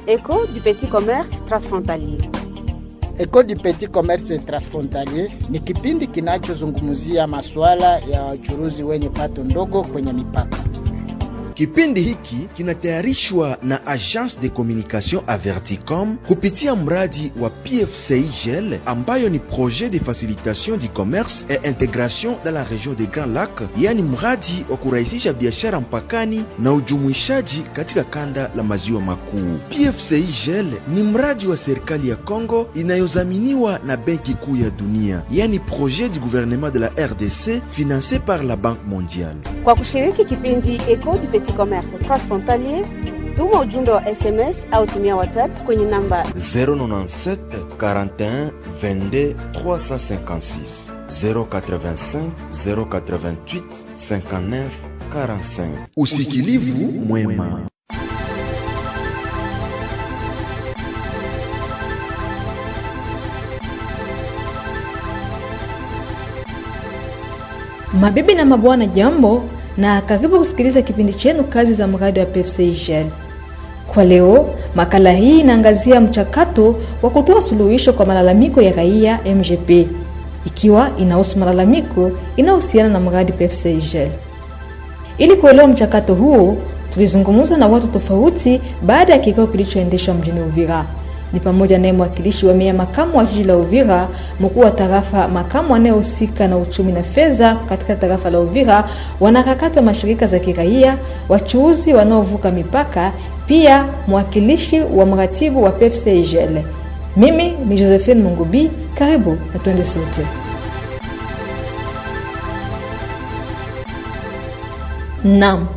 Écho du petit commerce transfrontalier. Écho du petit commerce transfrontalier ni kipindi kinachozungumzia masuala ya wachuruzi wenye pato ndogo kwenye mipaka. Kipindi hiki kinatayarishwa na Agence de Communication Averticom kupitia mradi wa PFCIGL ambayo ni Projet de Facilitation du Commerce et Intégration dans la région des Grands Lacs, yani mradi wa kurahisisha biashara mpakani na ujumuishaji katika kanda la maziwa makuu. PFCIGL ni mradi wa serikali ya Kongo inayozaminiwa na Benki Kuu ya Dunia, yani projet du gouvernement de la RDC financé par la Banque mondiale. Kwa kushiriki kipindi Écho du petit commerce transfrontalier, tuma ujumbe wa SMS au tumia WhatsApp kwenye namba 097 41 22 356 085 088 59 45. Usikilivu mwema. Mabibi na mabwana, jambo na karibu kusikiliza kipindi chenu kazi za mradi wa PFCIGL. Kwa leo, makala hii inaangazia mchakato wa kutoa suluhisho kwa malalamiko ya raia MGP, ikiwa inahusu malalamiko inahusiana na mradi PFCIGL. Ili kuelewa mchakato huo, tulizungumza na watu tofauti baada ya kikao kilichoendeshwa mjini Uvira. Ni pamoja na mwakilishi wa meya makamu wa jiji la Uvira, mkuu wa tarafa makamu anayehusika na uchumi na fedha katika tarafa la Uvira, wanaharakati wa mashirika za kiraia, wachuuzi wanaovuka mipaka, pia mwakilishi wa mratibu wa PFCIGL. Mimi ni Josephine Mungubi, karibu na twende sote. Naam,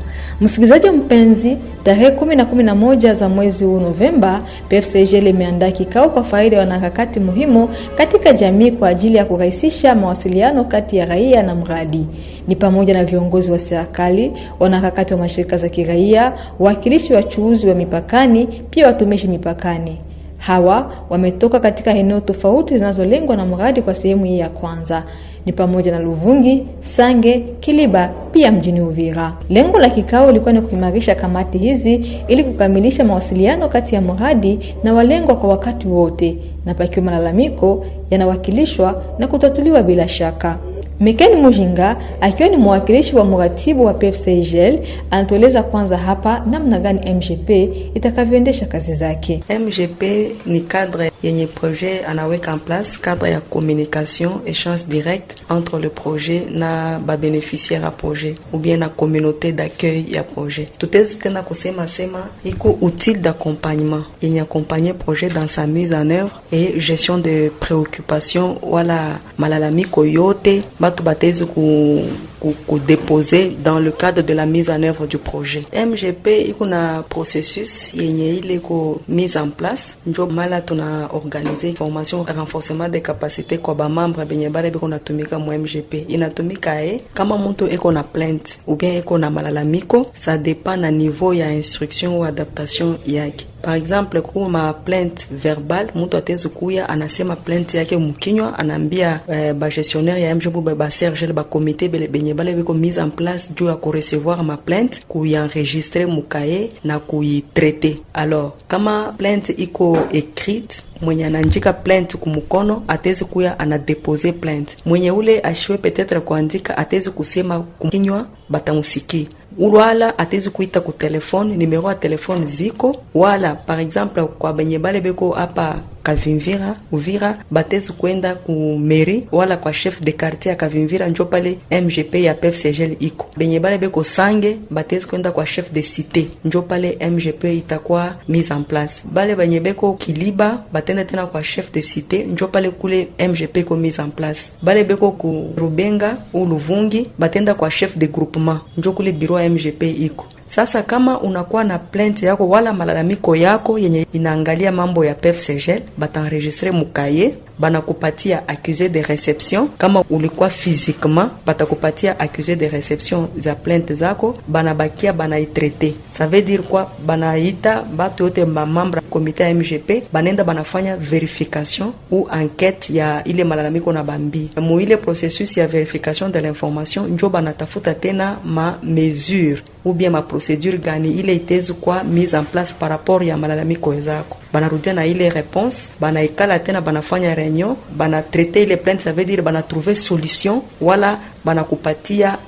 msikilizaji mpenzi, tarehe 10 na 11 za mwezi huu Novemba, PFCIGL imeandaa kikao kwa faida ya wanaharakati muhimu katika jamii kwa ajili ya kurahisisha mawasiliano kati ya raia na mradi. Ni pamoja na viongozi wa serikali, wanaharakati wa mashirika za kiraia, wakilishi wa wachuuzi wa mipakani, pia watumishi mipakani. Hawa wametoka katika eneo tofauti zinazolengwa na mradi kwa sehemu hii ya kwanza. Ni pamoja na Luvungi, Sange, Kiliba, pia mjini Uvira. Lengo la kikao lilikuwa ni kuimarisha kamati hizi ili kukamilisha mawasiliano kati ya mradi na walengwa kwa wakati wote, na pakiwa malalamiko yanawakilishwa na kutatuliwa bila shaka. Mekeni Mujinga, akiwa ni mwakilishi wa mratibu wa PFCIGL, anatueleza kwanza hapa namna gani MGP itakavyoendesha kazi zake. MGP ni cadre yenye projet anaweka en place, cadre ya communication, échange direct entre le projet na ba bénéficiaire à projet ou bien na communauté d'accueil ya projet. Tutezi tena kusema iko outil d'accompagnement yenye accompagner projet dans sa mise en œuvre et gestion de préoccupations wala malalamiko yote batu batezi ku déposer dans le cadre de la mise en œuvre du projet. MGP iko na processus yenye ile ko mise en place, njo mala tuna organiser formation renforcement des capacités kwa ba membre benye bale biko natumika mu MGP. Inatumika kama mtu eko na plainte ou bien eko na malalamiko, ça dépend na niveau ya instruction ou adaptation yake. Par exemple, kuma plainte verbale, mtu atezi kuya anasema plainte yake mkinywa, anambia ba gestionnaire ya MGP ba sergel ba comité benye bale biko mise en place juu ya recevoir ma plainte, kuienregistrer mukaye na kuitraiter. Alors, kama plainte iko écrite, mwenye anandika plainte kumukono atezi kuya anadepose plainte. Mwenye ule ashwe peut-être kuandika atezi kusema kukinywa batamusiki. Wala atezi kuita ku telefone, numero ya telefone ziko, wala par exemple kwa benye bale beko hapa Kavimvira, Uvira, batezi kwenda ku mairie wala kwa chef de quartier ya Kavimvira, njo pale MGP ya PFCIGL iko. Benye bale beko Sange, batezi kwenda kwa chef de cité, njo pale MGP itakuwa mise en place. Bale benye beko Kiliba, batenda tena kwa chef de cité, njo pale kule MGP iko mise en place. Bale beko ku Rubenga ou Luvungi, batenda kwa chef de groupement, njo kule bureau ya MGP iko. Sasa kama unakuwa na plainte yako wala malalamiko yako yenye inaangalia mambo ya PFCIGL, bataenregistrer mukaye, banakupatia accusé de réception. Kama ulikuwa physiquement, batakupatia accusé de réception za plainte zako, banabakia banaitraiter. Ça veut dire quoi? Banaita batu yote membre komite ya MGP banenda banafanya verification ou enquête ya ile malalamiko na bambi. Mu ile processus ya verification de l'information njo banatafuta tena ma mesure ou bien ma procédure gani ile itezi kwa mise en place par rapport ya malalamiko zako. Banarudia na ile réponse, banaikala tena banafanya réunion, banatraiter ile plainte, ça veut dire banatrouver solution wala banakupatia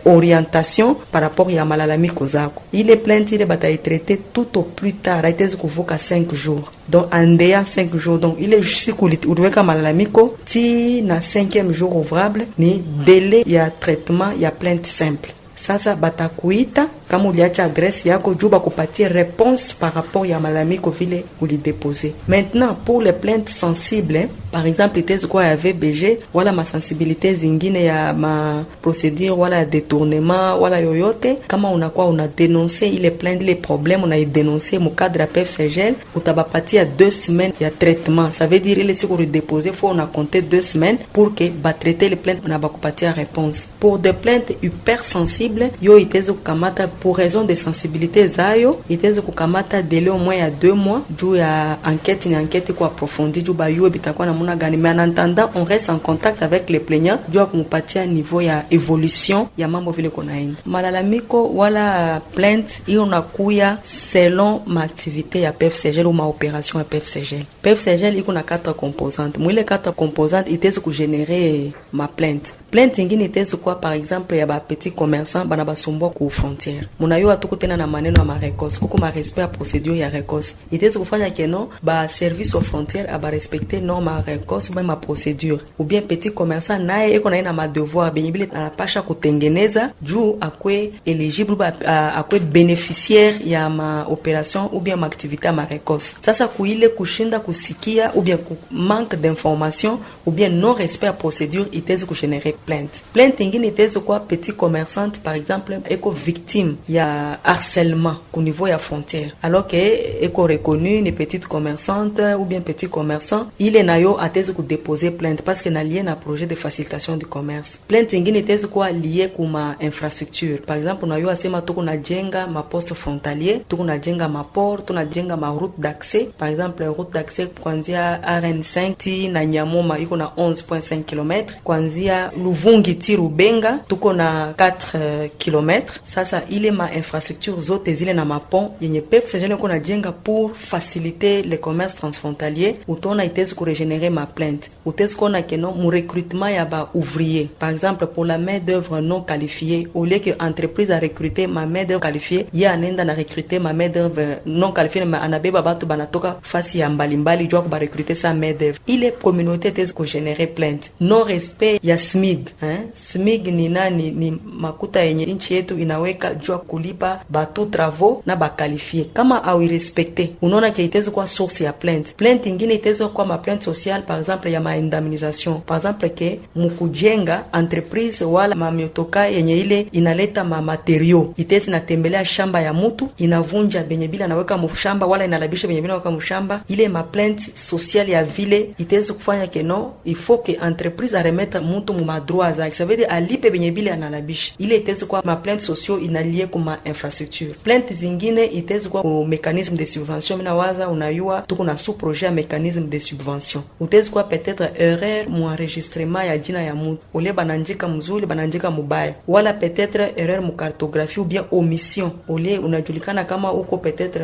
orientation par rapport ya malalamiko zako. Ile plainte ile bataitraiter tout au plus tard, itezi kuvuka 5 jours. Donc andea 5 jours. Donc ile siku uliweka malalamiko ti na 5e jour ouvrable ni délai ya traitement ya plainte simple. Sasa batakuita kama uliacha adresse yako juu bakupatie réponse par rapport ya malalamiko vile ulidepose. Maintenant pour les plaintes sensibles, par exemple itezi kwa ya VBG wala ma sensibilité zingine ya ma procédure wala ya détournement wala yoyote, kama unakuwa una dénoncer ile plainte ile problème una dénoncer mu cadre ya PFCGL, utabapatia 2 semaines ya traitement. Ça veut dire ile siku redéposer faut on a compter 2 semaines pour que ba traiter les plaintes na bakupatia réponse. Pour des plaintes hyper sensibles, yo itezi kukamata pour raison de sensibilité zayo, itezi kukamata délai au moins ya 2 mois juu ya enquête ni enquête kwa approfondie juu ba yo bitakuwa na muna gani. Mais en attendant on reste en contact avec les plaignants juu ya kumupatia niveau ya évolution ya mambo vile konaenda. Malalamiko wala plainte hiyo nakuya selon ma activité ya PFCGL ou ma opération ya PFCGL. PFCGL iko na 4 composantes. Mwile 4 composantes itezi kugénérer ma plainte. Plainte ingine itezi kwa par exemple ya ba petit commerçant bana basumbwa ku frontière. Munayo atuko tena na maneno ya marekos. Kuko ma respect ya procédure ya rekos. Itezi kufanya keno ba service aux frontières aba respecter norme ya rekos ou ma procédure. Ou bien petit commerçant naye eko na ma devoir benibile anapasha kutengeneza juu akwe eligible akwe bénéficiaire ya ma opération ou bien ma activité ya marekos. Sasa kuile kushinda kusikia ou bien manque d'information ou bien non respect ya procédure itezi kugénérer plainte. Plainte ingine itezi kwa petit commerçante par exemple eko victime ya harcèlement au niveau ya frontière alors que eko reconnu ni petite commerçante ou bien petit commerçant ile nayo atezi ku déposer plainte parce que na lié na projet de facilitation du commerce. Plainte ingine itezi kwa lié kuma infrastructure par exemple nayo asema tuko na jenga ma poste frontalier, tuko na jenga ma port, tuko na jenga ma route d'accès par exemple route d'accès kuanzia RN5 ti na Nyamoma iko na 11.5 km, kuanzia Luvungi ti Rubenga tuko na 4 km. Sasa ile ma infrastructure zote zile na mapont yenye PFCGL ko na jenga pour faciliter le commerce transfrontalier, utona itezi ku régénérer ma plainte. Utezi kona keno mu recrutement ya ba ouvrier par exemple pour la main d'œuvre non qualifiée, au lieu que entreprise a recruter ma main d'œuvre qualifiée, ya anenda na recruter ma main d'œuvre non qualifiée mais anabeba batu banatoka fasi ya mbalimbali jua ba recruter sa main d'œuvre. Ile communauté itezi ku générer plainte. Non respect ya SMIG, SMIG ni nani? Ni makuta yenye nchi yetu inaweka jua kulipa batu travaux na bakalifie. Kama au respecte, unaona ke itezi kwa source ya plainte. Plainte ingine itezi kwa ma plainte sociale par exemple ya ma indemnisation. Par exemple ke mukujenga entreprise wala mamiotoka yenye ile inaleta ma materiaux. Itezi natembelea shamba ya mutu, inavunja benye bila naweka mshamba wala inalabisha benye bila naweka mshamba. Ile ma plainte sociale ya vile itezi kufanya ke no, il faut que entreprise a remettre mutu mu madroit zake. Ça veut dire alipe benye bila analabisha. Ile itezi kwa ma plainte sociaux inalie kuma infrastructure. Plainte zingine itezi kwa mécanisme de subvention. Mina waza unayua tuko na sous projet ya mécanisme de subvention. Utezi kwa peut-être erreur mu enregistrement ya jina ya mutu. Ole bananjika mzuri bananjika mubaya. Wala peut-être erreur mu cartographie ou bien omission. Ole unajulikana kama uko peut-être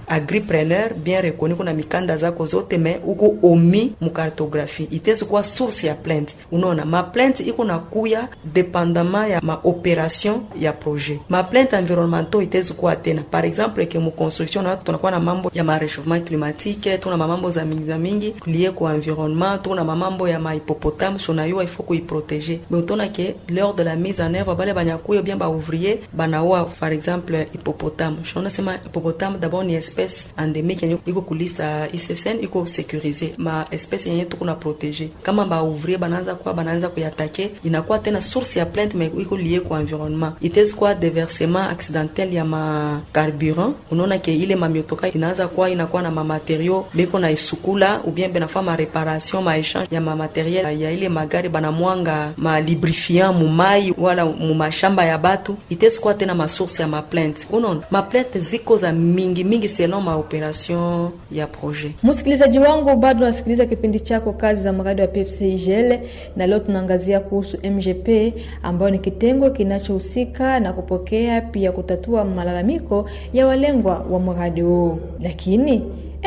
agripreneur bien reconnu kuna mikanda zako zote mais uko omi mu cartographie. Itezi kwa source ya plainte. Unaona ma plainte iko na kuya dépendamment ya ma opération ya projet. Ma plainte environnementaux itezi kwa tena. Par exemple ke mu construction na tunakuwa na mambo ya ma réchauffement climatique, tuna mambo za mingi lié kwa environnement, tuna mambo ya ma hippopotame, sonayua il faut ku protéger. Mais utona ke lors de la mise en œuvre bale banyakuyo bien ba ouvrier banawa par exemple hippopotame. Shona sema hippopotame d'abord ni espèce endémique yenye iko ku liste ICCN iko sécurisé. Ma espèce yenye tuko na protéger. Kama ba ouvrier banaanza kuyatake inakuwa tena source ya plainte mais iko lié kwa environnement. Itezi kwa déversement accidentel ya ma carburant. Unaona ke ile mamiotoka inaanza kwa inakuwa na ma matériaux beko na isukula ou bien benafanya ma réparation ma échange ya materiel ya ile magari banamwanga lubrifiant mumai wala mumashamba ya batu, itezi kuwa tena masource ya maplainte. Unaona maplainte ziko za mingi selon maoperation ya projet. Msikilizaji wangu, bado nasikiliza kipindi chako kazi za mradi wa PFCIGL, na leo tunaangazia kuhusu MGP ambayo ni kitengo kinachohusika na kupokea pia kutatua malalamiko ya walengwa wa mradi huu. Lakini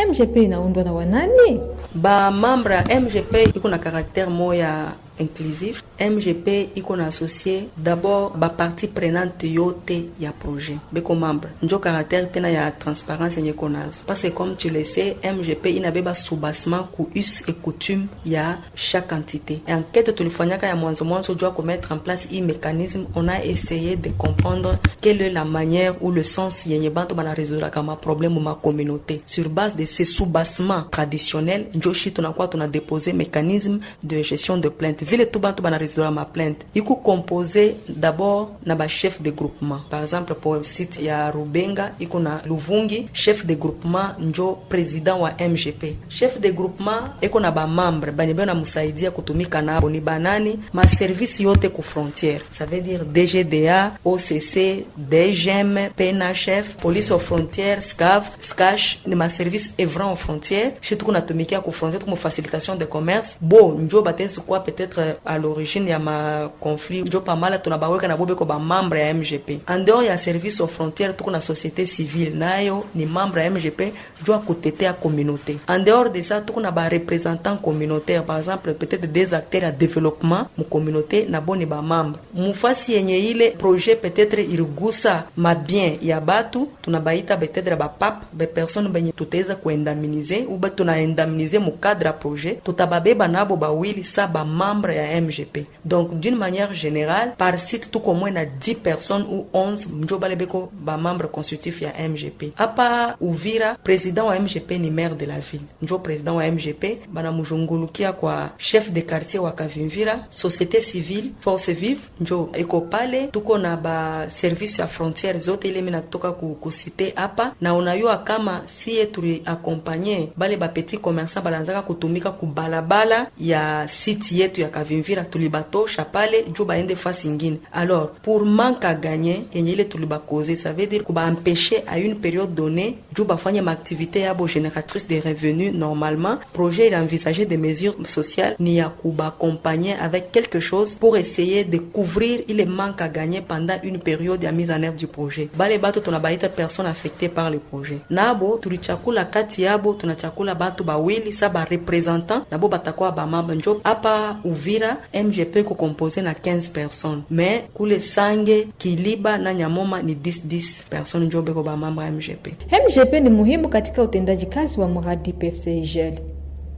MGP inaundwa na wanani? Ba membre ya MGP iko na caractère moya inclusif. MGP iko na associé d'abord ba partie prenante yote ya projet beko membre njo caractère tena ya transparence yenye konazo, parce que comme tu le sais MGP inabeba soubassement ku us et coutume ya chaque entité. Et enquête tulifanyaka ya mwanzo jua ko mettre en place un mécanisme. On a essayé de comprendre quelle est la manière ou le sens yenye bantu bana résoudre kama problème ma communauté. Sur base de ces soubassements traditionnels njo shi tunakuwa tuna déposer mécanisme de gestion de plainte. Vile tout bantu bana résoudre ma plainte iko composé d'abord na ba chef de groupement. Par exemple pour le site ya Rubenga iko na Luvungi, chef de groupement njo président wa MGP. Chef de groupement iko na ba membre banibana musaidia kutumika nabo ni banani ma service yote ku frontière, ça veut dire DGDA, OCC, DGM, PNHF, police aux frontières, SCAF, SCACH, ni ma service œuvrant aux frontières. Chez tout natumikia ku frontière comme facilitation de commerce. Bon njo batesi quoi peut-être à l'origine ya ma conflit njo pas mal tunabaweka na bobe ko ba membre ya MGP. En dehors ya service aux frontières tuko na société civile nayo ni membre ya MGP doit kutetea communauté. En dehors de ça tuko na ba représentants communautaires, par exemple peut-être des acteurs à développement mu communauté na boni ba membre. Mufasi yenye ile projet peut-être irigusa ma bien ya batu tunabaita peut-être ba pap be personnes benye tutaweza kuendaminiser ou ba tunaendaminiser mu cadre projet tutababeba nabo ba wili sa ba membre ya MGP. Donc d'une manière générale par site tout comme na 10 personnes ou 11 njo balebeko ba membre constitutif ya MGP. Apa Uvira président wa MGP ni maire de la ville. Njo président wa MGP bana mujungulukia kwa chef de quartier wa Kavimvira, société civile, force vive njo eko pale tuko na ba service ya frontières zote ile mina toka kusite hapa na unayua kama sie tuli accompagner bale ba petit commerçant balanzaka kutumika kubalabala ya site yetu ya Kavimvira tulibatosha pale njo baende fasi ingine. Alors pour manque à gagner yenye ile tulibakoze, ça veut dire kuba empêcher à une période donnée njo bafanye ma activité yabo génératrice de revenus. Normalement projet il envisageait des mesures sociales ni ya kuba accompagner avec quelque chose pour essayer de couvrir il manque à gagner pendant une période de mise en œuvre du projet. Bale bato tunabaita personnes affectées par le projet nabo tulichakula kati yabo tunachakula batu bawili sa ba representant nabo batakwa ba mamba njo hapa Uvira MGP ko composé na 15 personnes, mais kule Sange, Kiliba na Nyamoma ni 10 personnes njo beko ba mamba MGP. MGP ni muhimu katika utendaji kazi wa mradi PFCIGL.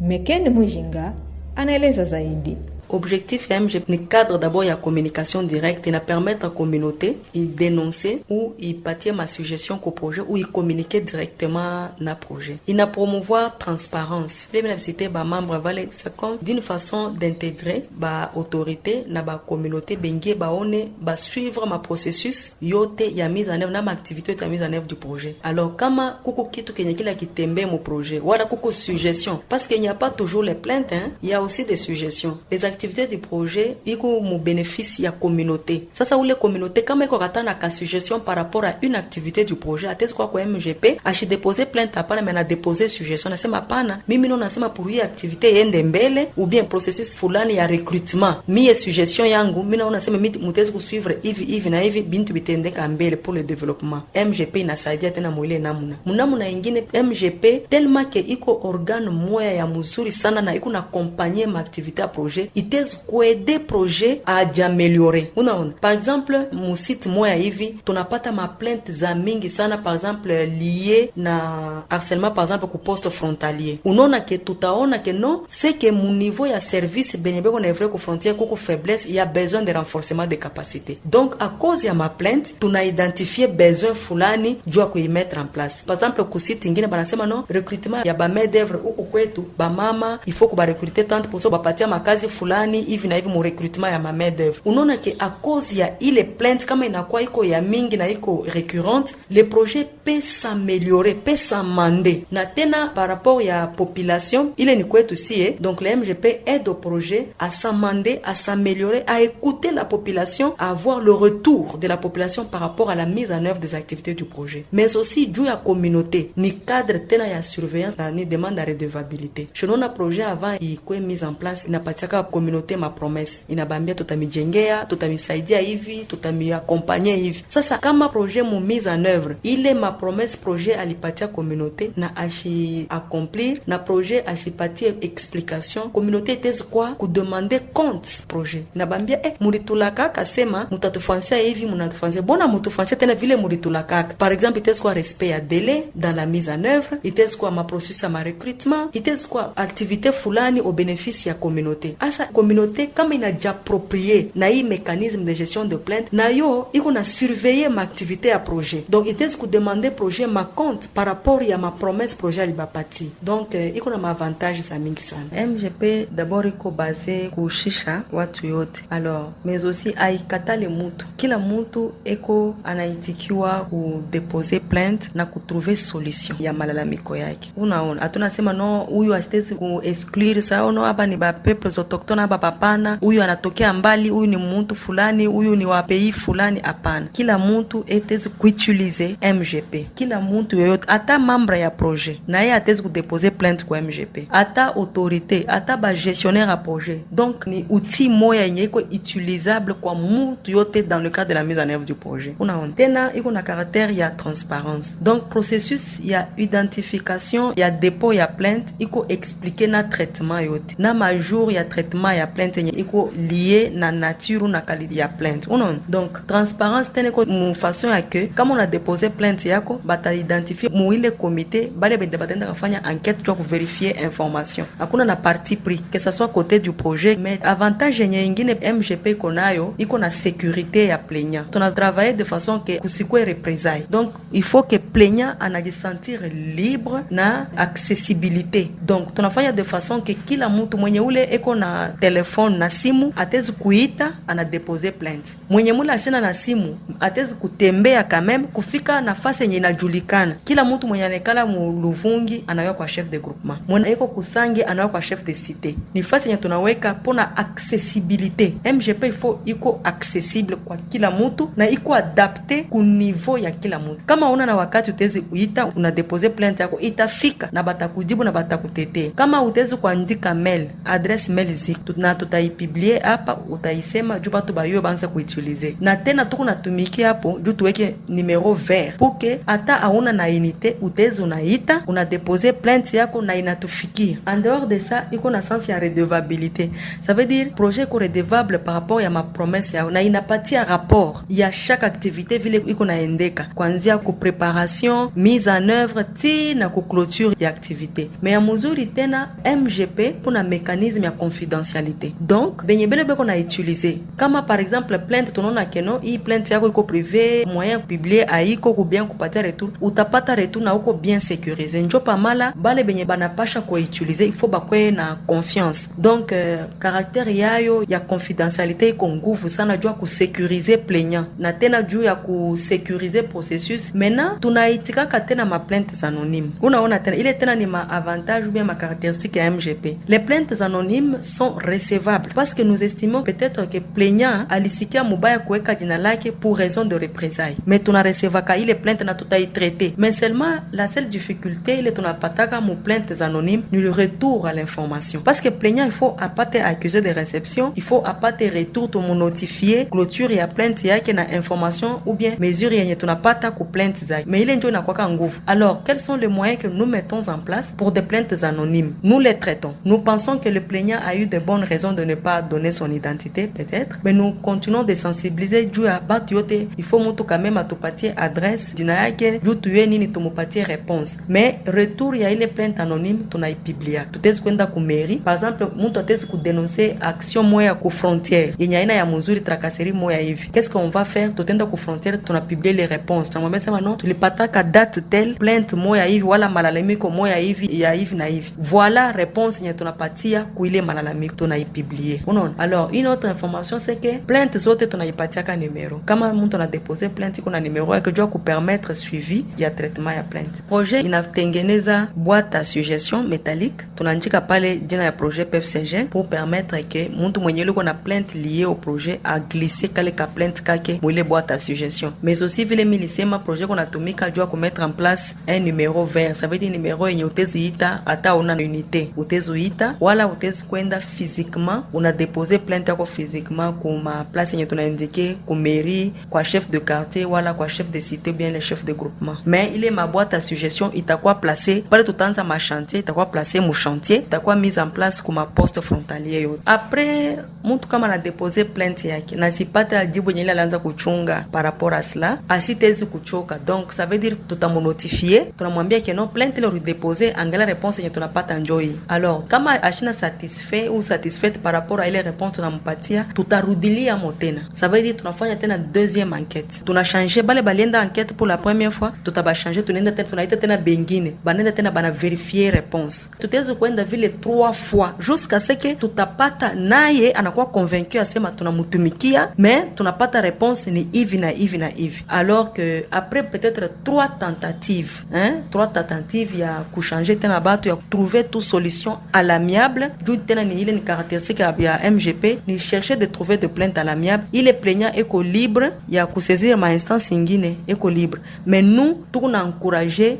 Mekeni Mujinga anaeleza zaidi. Objectif MGP ni cadre d'abord ya communication directe na permettre à communauté y dénoncer ou y pâtir ma suggestion qu'au projet ou y communiquer directement na projet. Il na promouvoir transparence. Les bénéficiaires ba membres vale ça comme d'une façon d'intégrer ba autorité na ba communauté bengi ba one ba suivre ma processus yote ya mise en œuvre na ma activité ya mise en œuvre du projet. Alors kama kuko kitu kenye kila kitembe mo projet wala kuko suggestion parce qu'il n'y a pas toujours les plaintes il y a aussi des suggestions. Les activité du projet iko mu bénéfice ya communauté. Sasa ule communauté kama iko katana ka suggestion par rapport à une activité du projet, atesi kwa MGP ashi déposer plainte hapana mais na déposer suggestion nasema hapana mimi ndo nasema pour hii activité yende mbele ou bien processus fulani ya recrutement mie suggestion yangu mimi naona nasema mutezi kusuivre hivi na hivi bintu bitendeka mbele pour le développement. MGP inasaidia tena mwile namuna ingine MGP tellement que iko organe moya ya mzuri sana na iko na accompagner ma activité à projet itezi kuede projet ajiameliore. Unaona par exemple mu site moya hivi tunapata ma plainte za mingi sana par exemple lié na harcèlement par exemple ku poste frontalier. Unaona ke tutaona ke non c'est que mu niveau ya service benebeko na vrai ku frontière kuko faiblesse, il y a besoin de renforcement des capacités. Donc à cause ya ma plainte tuna identifier besoin fulani jua ku y mettre en place. Par exemple ku site ingine banasema non recrutement ya ba main d'œuvre huko kwetu ba mama il faut ku ba recruter 30% ba patia makazi fulani fulani hivi na hivi mu recrutement ya main d'oeuvre. Unaona ke a cause ya ile plainte kama inakuwa iko ya mingi na iko récurrente, le projet peut s'améliorer, peut s'amender. Na tena par rapport ya population, ile ni kwetu si donc le MGP aide au projet à s'amender, à s'améliorer, à écouter la population, à avoir le retour de la population par rapport à la mise en œuvre des activités du projet. Mais aussi juu ya communauté, ni cadre tena ya surveillance na ni demande à redevabilité. Shonona projet avant ikuwe mise en place, inapatiaka communauté ma promesse. Inabambia tutamijengea, tutamisaidia hivi, tutamiaccompagner hivi. Sasa kama projet mu mise en œuvre, ile ma promesse projet alipatia communauté na ashi accomplir, na projet ashipatia explication, communauté itezi kwa kudemander compte projet. Inabambia mulitulaka kasema mutatufansia hivi, munatufansia bona mutufansia tena vile mulitulaka. Par exemple, itezi kwa respect ya délai dans la mise en œuvre, itezi kwa ma processus ya ma recrutement, itezi kwa activité fulani au bénéfice ya communauté. Asa communauté kama inajiapproprier na hii mécanisme de gestion de plainte, na yo iko na surveiller ma activité ya projet. Donc itezi ku demander projet ma compte par rapport ya ma promesse projet alibapati. Donc iko na avantage za mingi sana. MGP d'abord iko basé kushisha watu yote. Alors mais aussi aikatale mutu. Kila mutu eko anaitikiwa ku déposer plainte na kutrouver solution ya malalamiko yake. Unaona, atunasema no huyu asitezi ku exclure sao no hapa ni ba peuples autochtones hapa papana, huyu anatokea mbali, huyu ni mtu fulani, huyu ni wa pays fulani, hapana. Kila mtu etezi kuutiliser MGP. Kila mtu yoyote ata membre ya projet na yeye atezi ku déposer plainte kwa MGP. Ata autorité, ata ba gestionnaire à projet. Donc ni outil moya yenye iko utilisable kwa mtu yote dans le cadre de la mise en œuvre du projet. Unaona tena iko na caractère ya transparence. Donc processus ya identification ya dépôt ya plainte iko expliquer na traitement yote na majour ya traitement ya plainte yenye iko lié na nature na qualité ya plainte. Unaona donc transparence tena iko mu façon ya que kama on a déposé plainte yako bata identifier mu ile comité bale bende batenda kufanya enquête pour vérifier information. Hakuna na parti pris que ça soit côté du projet, mais avantage yenye ingine MGP konayo iko na sécurité ya plaignant. On a travaillé de façon que kusikwe représailles. Donc il faut que plaignant anajisentir libre na accessibilité. Donc tunafanya de façon que kila mtu mwenye ule eko na telefone na simu atezi kuita ana déposer plainte. Mwenye mula asina na simu atezi kutembea quand même kufika nafasi yenye inajulikana. Kila mtu mwenye anekala mu Luvungi anayo kwa chef de groupement. Mwenye eko Kusangi anayo kwa chef de cité. Ni fasi yenye tunaweka pona accessibilité. MGP il faut iko accessible kwa kila mtu na iko adapté ku niveau ya kila mtu. Kama una na wakati utezi kuita una déposer plainte yako itafika na batakujibu na batakutetea. Kama utezi kuandika mail, adresse mail zik na tutaipublier hapa, utaisema juu batu bayo banza kuutiliser. Na tena tuko natumikia hapo juu tuweke numero vert pour que ata auna na unité utezi unaita una déposer plainte yako na inatufikia. En dehors de ça, iko na sens ya redevabilité. Ça veut dire projet ko redevable par rapport ya ma promesse yao na inapatia rapport ya chaque activité vile iko naendeka kuanzia ku préparation, mise en œuvre ti na ku clôture ya activité. Mais ya muzuri tena MGP kuna mécanisme ya confidentialité. Donc benye bele beko na utiliser. Kama par exemple plainte tunaona keno hii plainte yako iko privé, moyen publier aiko ku bien kupatia retour, utapata retour na uko bien sécurisé. Njo pa mala bale benye banapasha ko utiliser, il faut bakwe na confiance. Donc caractère yayo ya confidentialité iko nguvu sana juu ya kusécuriser plaignant na tena juu ya kusécuriser processus. Maintenant tunaitika tena ma plaintes anonymes. Unaona tena ile tena ni ma avantage ou bien ma caractéristique ya MGP. Les plaintes anonymes sont recevables parce que nous estimons peut-être que plaignant alisikia mubaya kuweka jina lake pour raison de représailles. Mais tunarecevaka ile plainte na tutaitraiter. Mais seulement la seule difficulté ile tunapataka mu plaintes anonymes ni le retour à l'information. Parce que plaignant il faut apate accusé de réception, il faut apate retour to notifier clôture ya plainte yake na information ou bien mesure yenye tunapata ku plainte zake. Mais ile ndio inakuwa nguvu. Alors quels sont les moyens que nous mettons en place pour des plaintes anonymes? Nous les traitons. Nous pensons que le plaignant a eu de bonnes raisons de ne pas donner son identité peut-être, mais nous continuons de sensibiliser juu ya batu yote. Il faut mtu quand même atupatie adresse jina yake juu tuye nini tumupatie réponse. Mais retour ya ile plainte anonyme tunaipublia. Tutezi kwenda ku mairie. Par exemple, mtu atezi kudénoncer action moya ku frontière yenye aina ya muzuri tracasserie moya hivi. Qu'est-ce qu'on va faire? Tutenda ku frontière tunapublier les réponses. Tunamwambia sema non, tulipataka date telle plainte moya hivi wala malalamiko moya hivi ya hivi na hivi. Voilà réponse yenye tunapatia ku ile malalamiko. tunaipublier. Unaona? Alors une autre information c'est que plainte zote tunaipatiaka numero. Kama mtu ana déposer plainte kuna numero yake jua kupermettre suivi ya traitement ya plainte. Projet inatengeneza boîte à suggestion métallique. Tunaandika pale jina ya projet PFCGL pour permettre que mtu mwenye yuko na plainte liée au projet a glisser kale ka plainte kake mwile boîte à suggestion. Mais aussi vile milisema projet kunatumika jua ku mettre en place un numéro vert. Ça veut dire numéro yenye uteziita hata una unité. Utezuita wala utezi kwenda physiquement una déposer plainte yako physiquement kuma place yenye tunaindike ku mairie, kwa chef de quartier wala kwa chef de cité bien le chef de groupement. Mais ile ma boîte à suggestion itakuwa placée pale tutanza ma chantier, itakuwa placée mu chantier, itakuwa mise en place kuma poste frontalier yote. Après mtu kama na déposer plainte yake na sipata jibu yenye alianza kuchunga par rapport à cela, asitezi kuchoka. Donc ça veut dire tutamonotifier, tunamwambia que non plainte ile redéposer angala réponse yenye tunapata njoi. Alors kama ashina satisfait ou satisfaite par rapport à ile réponse tunampatia, tutarudilia motena. Ça veut dire tunafanya tena deuxième enquête. Tunachangé bale balienda enquête pour la première fois, tutaba changer tunaenda tena tunaita tena bengine. Banenda tena bana vérifier réponse. Tutaweza kwenda vile 3 fois jusqu'à ce que tutapata naye anakuwa convaincu asema tunamutumikia mais tunapata réponse ni hivi na hivi na hivi. Alors que après peut-être 3 tentatives, 3 tentatives ya kuchanger tena batu ya trouver toute solution à l'amiable. D'où tena ni ile ni caractéristique ya MGP ni chercher de trouver de plainte à l'amiable. Il est plaignant eko libre ya kusaisir ma instance ingine eko libre. Mais nous tuna encourager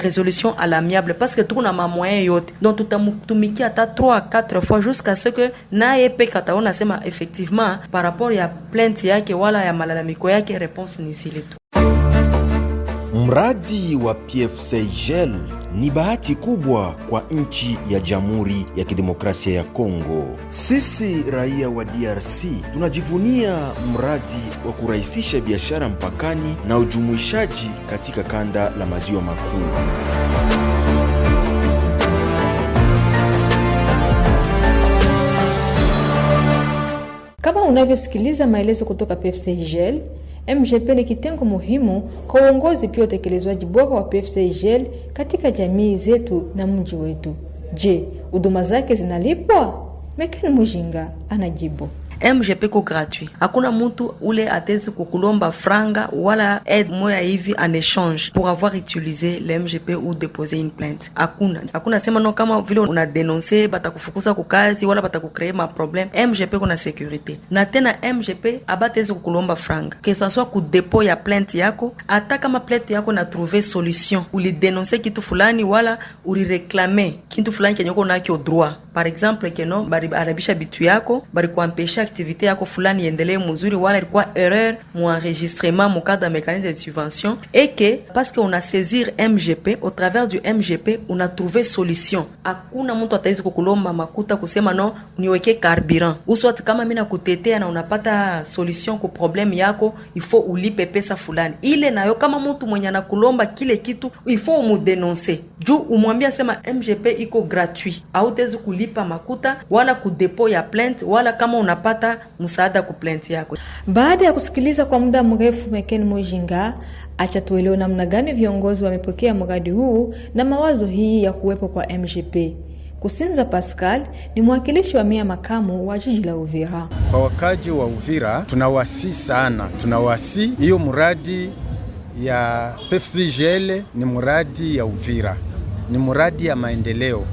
résolution à l'amiable parce que tuna ma moyen yote. Donc tutamutumikia hata 3 à 4 fois jusqu'à ce que naye peka taona sema effectivement par rapport ya plainte yake wala ya malalamiko yake réponse ni zile tu. Mradi wa PFCGL ni bahati kubwa kwa nchi ya Jamhuri ya Kidemokrasia ya Kongo. Sisi raia wa DRC tunajivunia mradi wa kurahisisha biashara mpakani na ujumuishaji katika kanda la maziwa makuu. Kama unavyosikiliza maelezo kutoka PFCGL, MGP ni kitengo muhimu kwa uongozi pia utekelezwaji bora wa PFCGL katika jamii zetu na mji wetu. Je, huduma zake zinalipwa? Mekeni Mujinga anajibu. MGP ko gratuit. Hakuna mtu ule atezi kukulomba franga wala aide moya hivi en échange pour avoir utilisé le MGP ou déposer une plainte. Hakuna sema no kama vile una dénoncer batakufukuza kukazi wala batakukreer ma problème. MGP kuna sécurité. Na tena MGP abatezi kukulomba franga. Que ça soit ku dépôt ya plainte yako, ata kama plainte yako na trouver solution. Uli dénoncer kitu fulani wala uli réclamer kitu fulani kenye uko nakyo droit. Par exemple keno bari arabisha bitu yako, bari kuampesha activité yako fulani iendelee mzuri wala ilikuwa erreur mu enregistrement mu cadre de mécanisme de subvention et que parce qu'on a saisir MGP au travers du MGP on a trouvé solution. Hakuna mtu ataweza kukulomba makuta kusema no uniweke carburant. Uswat kama mimi nakutetea na unapata solution ku problem yako il faut ulipe pesa fulani. Ile nayo kama mtu mwenye anakulomba kile kitu il faut umudenoncer. Juu umwambia sema MGP iko gratuit. Hautezi kulipa makuta wala ku depot ya plainte wala kama unapata msaada ku plainte yako. Baada ya kusikiliza kwa muda mrefu Mekeni Mujinga, acha tuelewe namna gani viongozi wamepokea mradi huu na mawazo hii ya kuwepo kwa MGP. Kusinza Pascal ni mwakilishi wa meya makamu wa jiji la Uvira. Kwa wakaji wa Uvira tunawasi sana, tunawasi hiyo mradi ya PFCGL ni mradi ya Uvira, ni mradi ya maendeleo,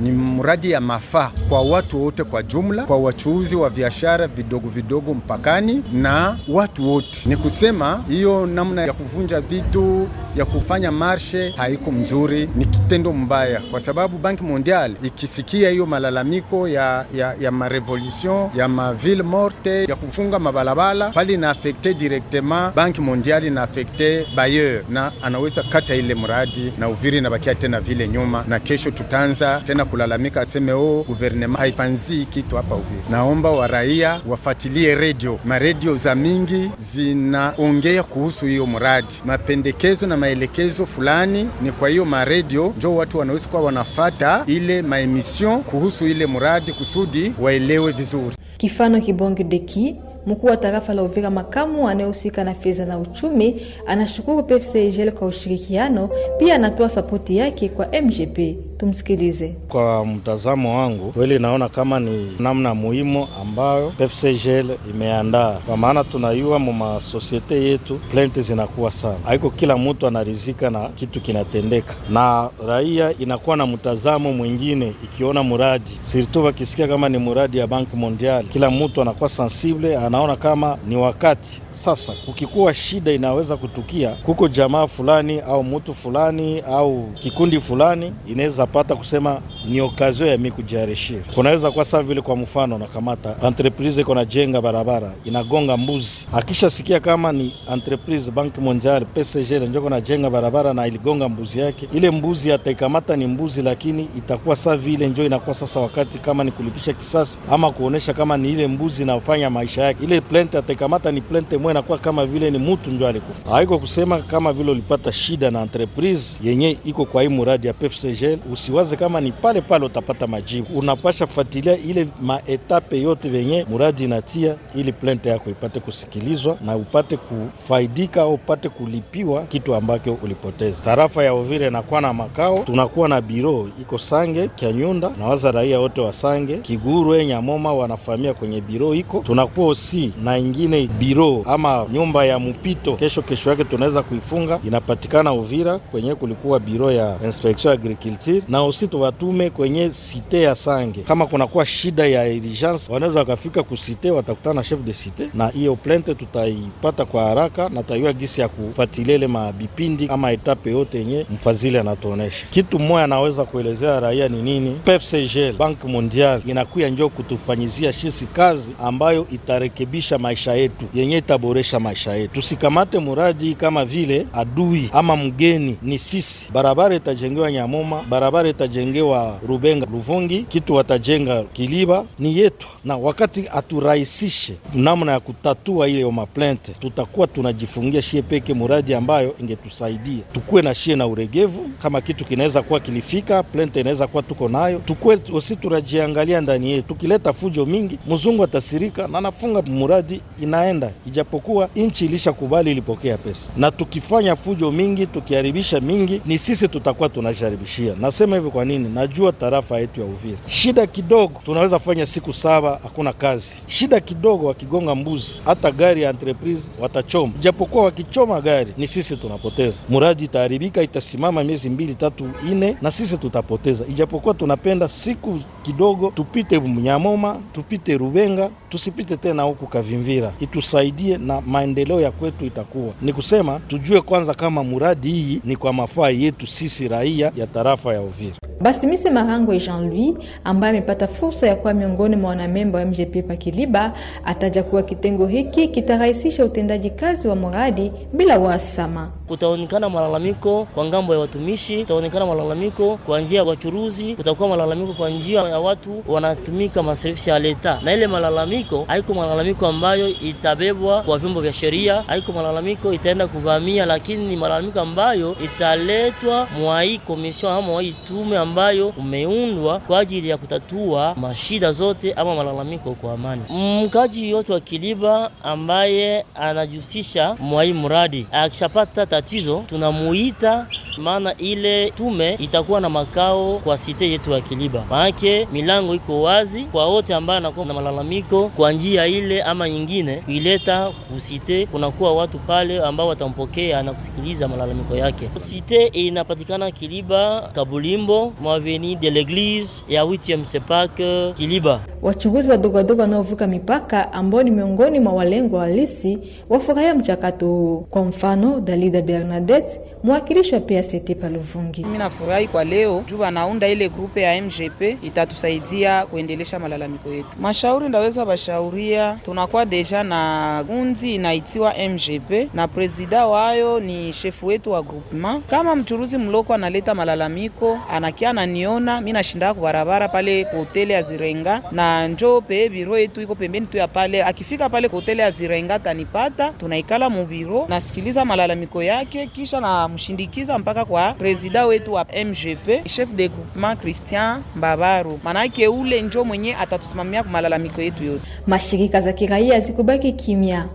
ni mradi ya mafaa kwa watu wote kwa jumla, kwa wachuuzi wa biashara vidogo vidogo mpakani na watu wote. Ni kusema hiyo namna ya kuvunja vitu, ya kufanya marshe haiko mzuri, ni kitendo mbaya, kwa sababu Banki Mondiale ikisikia hiyo malalamiko ya marevolution ya ma ville morte ya kufunga mabalabala pali na affecte directement Banki Mondiale na affecte bailleur na anaweza kata ile mradi na Uvira na bakia tena vile nyuma, na kesho tutanza tena kulalamika aseme gouvernement haifanzi kitu hapa Uvira. Naomba wa raia wafuatilie radio, radio za mingi zinaongea kuhusu hiyo mradi, mapendekezo na maelekezo fulani. Ni kwa hiyo radio ndio watu wanaweza kuwa wanafata ile maemission kuhusu ile mradi kusudi waelewe vizuri. Kifano Kibonge Deki, Mkuu wa tarafa la Uvira makamu anayehusika na fedha na uchumi anashukuru PFCIGL kwa ushirikiano, pia anatoa sapoti yake kwa MGP. Tumsikilize. Kwa mtazamo wangu, kweli naona kama ni namna muhimu ambayo PFCIGL imeandaa, kwa maana tunayua mwa societe yetu plainte zinakuwa sana, haiko kila mtu anarizika na kitu kinatendeka, na raia inakuwa na mtazamo mwingine ikiona muradi surtout wakisikia kama ni muradi ya Bank Mondial, kila mtu anakuwa sensible, anaona kama ni wakati sasa. Kukikuwa shida inaweza kutukia kuko jamaa fulani au mtu fulani au kikundi fulani, inaweza pata kusema ni okazio ya mimi kujiarishia. Kunaweza kwa sawa vile, kwa mfano na kamata entreprise iko na jenga barabara inagonga mbuzi, akisha sikia kama ni entreprise Bank Mondial PFCIGL ndio na jenga barabara na iligonga mbuzi yake, ile mbuzi ataikamata ni mbuzi, lakini itakuwa sawa vile ndio inakuwa sasa wakati kama ni kulipisha kisasi ama kuonesha kama ni ile mbuzi inafanya maisha yake, ile plainte ataikamata ni plainte mwe inakuwa kama vile ni mtu ndio alikufa. Haiko kusema kama vile ulipata shida na entreprise yenye iko kwa hii muradi ya PFCIGL usiwaze kama ni pale pale utapata majibu. Unapasha fuatilia ile maetape yote venye muradi inatia ili plainte yako ipate kusikilizwa na upate kufaidika au upate kulipiwa kitu ambacho ulipoteza. Tarafa ya Uvira inakuwa na makao, tunakuwa na biro iko Sange, Kyanyunda, na waza raia wote wa Sange, Kigurwe, Nyamoma wanafahamia kwenye biro iko. Tunakuwa osi na ingine biro ama nyumba ya mpito, kesho yake tunaweza kuifunga, inapatikana Uvira kwenye kulikuwa biro ya inspection agriculture, na osi tuwatume kwenye site ya Sange. Kama kunakuwa shida ya urgence wanaweza wakafika kusite, watakutana na chef de site na hiyo plainte tutaipata kwa haraka na tayua gisi ya kufuatilia mabipindi ama etape yote yenye mfadhili anatuonesha. Kitu mmoja anaweza kuelezea raia ni nini? PFCIGL Bank Mondial inakuya njoo kutufanyizia shisi kazi ambayo itarekebisha maisha yetu, yenye itaboresha maisha yetu. Tusikamate muradi kama vile adui ama mgeni, ni sisi. Barabara itajengewa Nyamoma, barabara itajengewa Rubenga Luvungi, kitu watajenga Kiliba ni yetu, na wakati aturahisishe namna ya kutatua ile maplente, tutakuwa tunajifungia shie peke muradi ambayo ingetusaidia tukue na shie na uregevu. Kama kitu kinaweza kuwa kilifika, plente inaweza kuwa tuko nayo, tukue osi turajiangalia ndani yetu. Tukileta fujo mingi, mzungu atasirika na nafunga muradi inaenda, ijapokuwa inchi ilishakubali ilipokea pesa. Na tukifanya fujo mingi, tukiharibisha mingi, ni sisi tutakuwa tunajaribishia. Nasema hivi kwa nini? Najua tarafa yetu ya Uvira shida kidogo, tunaweza fanya siku 7 hakuna kazi. Shida kidogo, wakigonga mbuzi hata gari ya entreprise watachoma, ijapokuwa wakichoma gari ni sisi tunapoteza. Muradi itaharibika, itasimama miezi 2, 3, 4 na sisi tutapoteza, ijapokuwa tunapenda siku kidogo tupite Nyamoma, tupite Rubenga, tusipite tena huku Kavimvira, itusaidie na maendeleo ya kwetu. Itakuwa ni kusema tujue kwanza kama muradi hii ni kwa mafaa yetu sisi raia ya tarafa ya Uvira. Basimise Marangwe Jean-Louis ambaye amepata fursa ya kuwa miongoni mwa wanamemba wa MGP Pakiliba ataja kuwa kitengo hiki kitarahisisha utendaji kazi wa muradi bila uhasama. Kutaonekana malalamiko kwa ngambo ya watumishi, kutaonekana malalamiko kwa njia ya wachuruzi, kutakuwa malalamiko kwa njia ya watu wanatumika maservisi ya leta. Na ile malalamiko haiko malalamiko ambayo itabebwa kwa vyombo vya sheria, haiko malalamiko itaenda kuvamia, lakini ni malalamiko ambayo italetwa mwa hii komision ama mwa hii tume ambayo umeundwa kwa ajili ya kutatua mashida zote ama malalamiko kwa amani. Mkaji yote wa Kiliba ambaye anajihusisha mwa hii mradi akishapata tatizo tunamuita, maana ile tume itakuwa na makao kwa site yetu ya Kiliba. Maana milango iko wazi kwa wote ambao anakuwa na malalamiko kwa njia ile ama nyingine, kuileta kusite. Kunakuwa watu pale ambao watampokea na kusikiliza malalamiko yake. Site inapatikana Kiliba, Kabulimbo, Mwaveni de l'Eglise ya 8e Sepak Kiliba. Wachunguzi wadogo wadogo wanaovuka mipaka ambao ni miongoni mwa walengwa halisi wafurahia mchakato huu. Kwa mfano, Dalida Bernadette, mwakilishi wa PACT Paluvungi. Mimi nafurahi kwa leo juu wanaunda ile grupe ya MGP, itatusaidia kuendelesha malalamiko yetu. Mashauri ndaweza bashauria, tunakuwa deja na gunzi inaitiwa MGP na presida wayo ni shefu wetu wa groupement. Kama mchuruzi mloko analeta malalamiko, anakia ananiona, mimi nashinda kwa barabara pale kwa hoteli ya Zirenga na njoo pe biro yetu iko pembeni tu ya pale. Akifika pale kwa hoteli ya Zirenga tanipata, tunaikala mu biro, nasikiliza malalamiko yake, kisha na mshindikiza mpaka kwa presida wetu wa MGP, chef de groupement Christian Babaru. Manake ule njoo mwenye atatusimamia kwa malalamiko yetu yote. Mashirika za kiraia zikubaki kimya.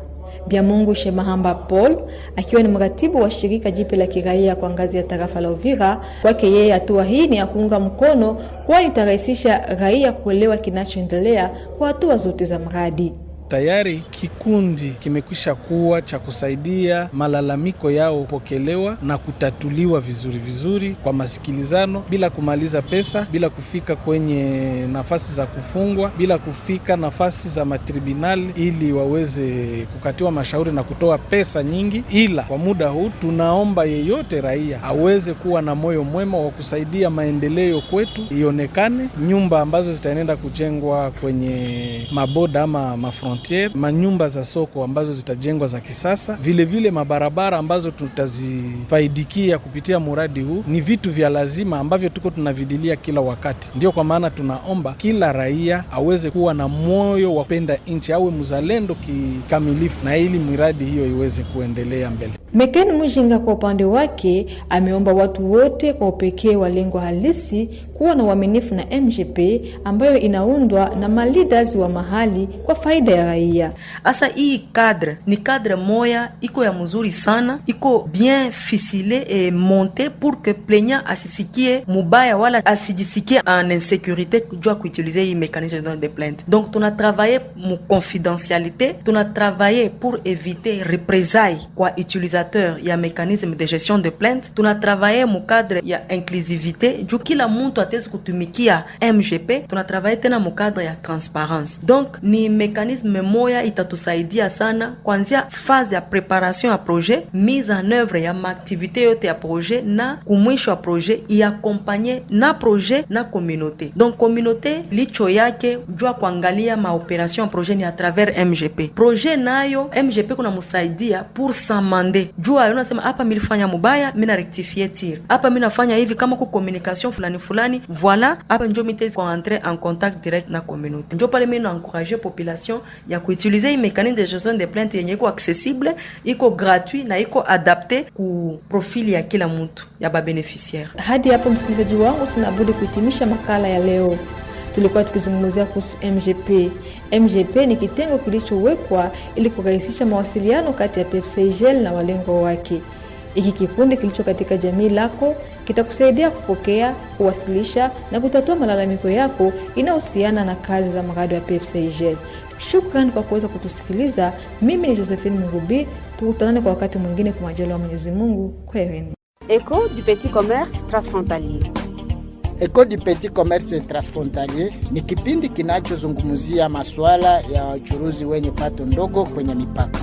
Biamungu Shemahamba Paul, akiwa ni mratibu wa shirika jipe la kiraia kwa ngazi ya tarafa la Uvira, kwake yeye hatua hii ni ya kuunga mkono, kwani itarahisisha raia kuelewa kinachoendelea kwa hatua zote za mradi. Tayari kikundi kimekwisha kuwa cha kusaidia malalamiko yao upokelewa na kutatuliwa vizuri kwa masikilizano, bila kumaliza pesa, bila kufika kwenye nafasi za kufungwa, bila kufika nafasi za matribunali ili waweze kukatiwa mashauri na kutoa pesa nyingi. Ila kwa muda huu tunaomba yeyote raia aweze kuwa na moyo mwema wa kusaidia maendeleo kwetu, ionekane nyumba ambazo zitaenda kujengwa kwenye maboda ama mafront, manyumba za soko ambazo zitajengwa za kisasa, vile mabarabara ambazo tutazifaidikia kupitia muradi huu, ni vitu vya lazima ambavyo tuko tunavidilia kila wakati. Ndio kwa maana tunaomba kila raia aweze kuwa na moyo wa kupenda nchi, awe mzalendo kikamilifu, na ili miradi hiyo iweze kuendelea mbele. Mekeni Mujinga kwa upande wake ameomba watu wote kwa upekee wa lengo halisi kuwa na uaminifu na MGP ambayo inaundwa na maleaders wa mahali kwa faida ya raia. Asa hii cadre ni cadre moya iko ya mzuri sana, iko bien ficelé et monté pour que plaignant asisikie mubaya wala asijisikie en insécurité kujua kuutiliser hii mécanisme de plainte. Donc tuna travailler mu confidentialité, tuna travailler pour éviter représailles kwa utilisateur ya mécanisme de gestion de plainte, tuna travailler mu cadre ya inclusivité juu kila mtu atezi kutumikia MGP, tuna travailler tena mu cadre ya transparence. Donc ni mécanisme moya itatusaidia sana kuanzia phase ya préparation ya projet, mise en œuvre ya activité yote ya projet na kumwisho wa projet iakompanye na projet na communauté. Donc communauté licho yake jua kuangalia maoperation ya projet ni à travers MGP. Projet nayo MGP kuna musaidia pour s'amender. Jua unasema hapa milifanya mubaya, mina rectifier tir. Hapa mina fanya hivi kama ku communication fulani, voilà, hapa njo mitezi kwa entrer en contact direct na communauté. Njo pale mina encourager population ya kuutiliser hii mécanisme de gestion de plainte yenye iko accessible, iko gratuit na iko adapté ku profili ya kila mtu ya ba beneficiaire. Hadi hapo msikilizaji wangu, sinabudi kuhitimisha makala ya leo. Tulikuwa tukizungumzia kuhusu MGP. MGP ni kitengo kilichowekwa ili kurahisisha mawasiliano kati ya PFCIGL na walengo wake. Hiki kikundi kilicho katika jamii lako kitakusaidia kupokea, kuwasilisha na kutatua malalamiko yako inayohusiana na kazi za mradi wa PFCIGL. Shukrani kwa kuweza kutusikiliza. Mimi ni Josephine Mugubi. Tukutane kwa wakati mwingine kwa majaliwa ya Mwenyezi Mungu. Kwaheri. Écho du petit commerce transfrontalier. Écho du petit commerce transfrontalier ni kipindi kinachozungumzia masuala ya wachuruzi wenye pato ndogo kwenye mipaka.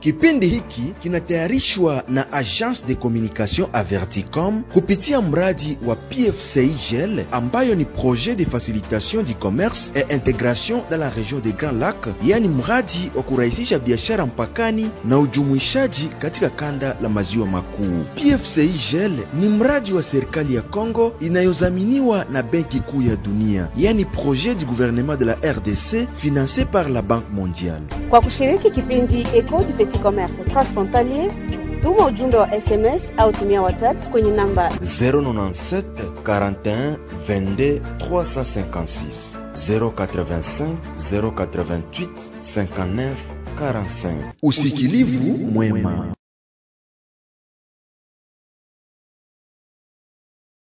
Kipindi hiki kinatayarishwa na Agence de Communication Averticom kupitia mradi wa PFCIGL ambayo ni projet de facilitation du commerce et intégration dans la région des Grands Lacs, yani mradi wa kurahisisha biashara mpakani na ujumuishaji katika kanda la maziwa makuu. PFCIGL ni mradi wa serikali ya Kongo inayozaminiwa na Benki Kuu ya Dunia, yani projet du gouvernement de la RDC financé par la Banque mondiale. Kwa kushiriki kipindi Écho du petit commerce transfrontalier, tuma ujumbe wa SMS au tumia WhatsApp kwenye namba 097 41 22 356 085 088 59 45. Usikilivu mwema.